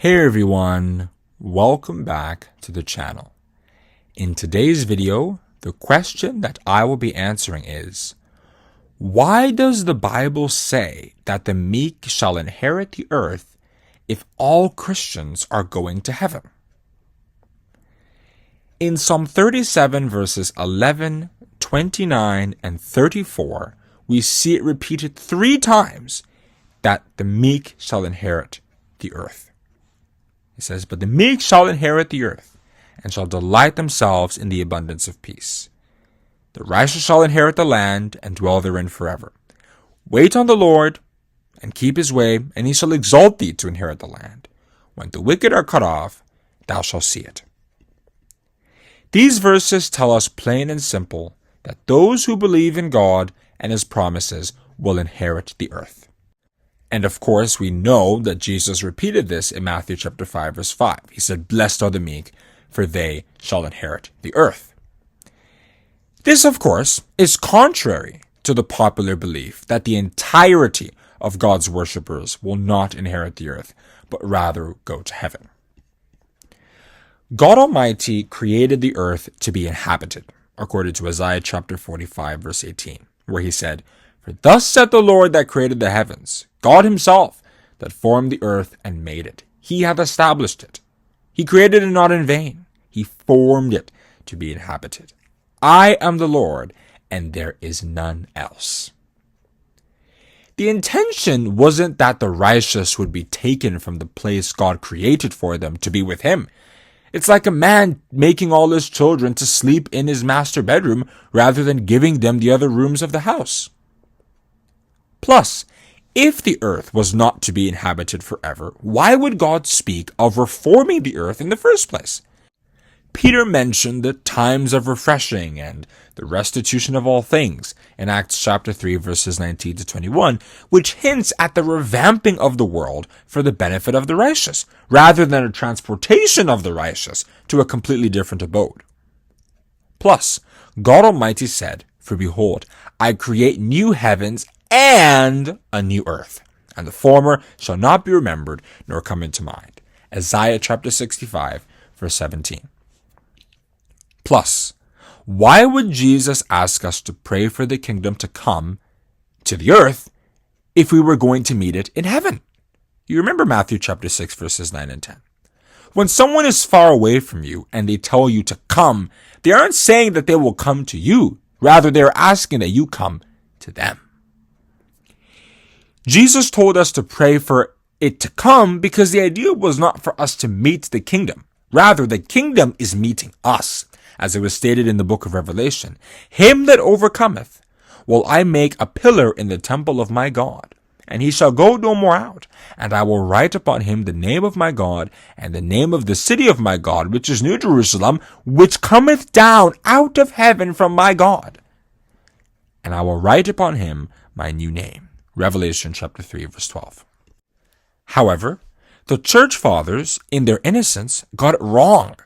Hey everyone, welcome back to the channel. In today's video, the question that I will be answering is, why does the Bible say that the meek shall inherit the earth if all Christians are going to heaven? In Psalm 37 verses 11, 29, and 34, we see it repeated 3 times that the meek shall inherit the earth. It says, "But the meek shall inherit the earth, and shall delight themselves in the abundance of peace. The righteous shall inherit the land, and dwell therein forever. Wait on the Lord, and keep his way, and he shall exalt thee to inherit the land. When the wicked are cut off, thou shalt see it." These verses tell us plain and simple that those who believe in God and his promises will inherit the earth. And of course, we know that Jesus repeated this in Matthew chapter 5, verse 5. He said, "Blessed are the meek, for they shall inherit the earth." This, of course, is contrary to the popular belief that the entirety of God's worshippers will not inherit the earth, but rather go to heaven. God Almighty created the earth to be inhabited, according to Isaiah chapter 45, verse 18, where he said, "For thus said the Lord that created the heavens, God himself that formed the earth and made it. He hath established it. He created it not in vain. He formed it to be inhabited. I am the Lord, and there is none else." The intention wasn't that the righteous would be taken from the place God created for them to be with him. It's like a man making all his children to sleep in his master bedroom rather than giving them the other rooms of the house. Plus, if the earth was not to be inhabited forever, why would God speak of reforming the earth in the first place? Peter mentioned the times of refreshing and the restitution of all things in Acts chapter 3 verses 19 to 21, which hints at the revamping of the world for the benefit of the righteous, rather than a transportation of the righteous to a completely different abode. Plus, God Almighty said, "For behold, I create new heavens and a new earth, and the former shall not be remembered nor come into mind." Isaiah chapter 65 verse 17. Plus, why would Jesus ask us to pray for the kingdom to come to the earth if we were going to meet it in heaven? You remember Matthew chapter 6 verses 9 and 10. When someone is far away from you and they tell you to come, they aren't saying that they will come to you. Rather, they're asking that you come to them. Jesus told us to pray for it to come because the idea was not for us to meet the kingdom. Rather, the kingdom is meeting us. As it was stated in the book of Revelation, "Him that overcometh will I make a pillar in the temple of my God, and he shall go no more out. And I will write upon him the name of my God, and the name of the city of my God, which is New Jerusalem, which cometh down out of heaven from my God. And I will write upon him my new name." Revelation chapter 3 verse 12. However, the church fathers, in their innocence, got it wrong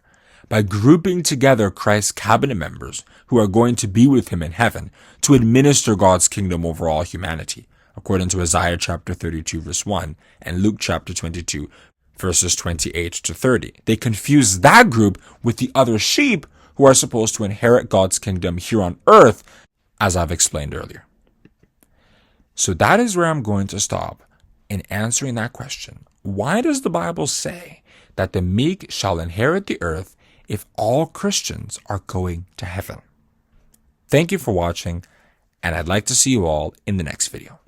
by grouping together Christ's cabinet members who are going to be with him in heaven to administer God's kingdom over all humanity, according to Isaiah chapter 32 verse 1 and Luke chapter 22 verses 28 to 30. They confused that group with the other sheep who are supposed to inherit God's kingdom here on earth, as I've explained earlier. So that is where I'm going to stop in answering that question. Why does the Bible say that the meek shall inherit the earth if all Christians are going to heaven? Thank you for watching, and I'd like to see you all in the next video.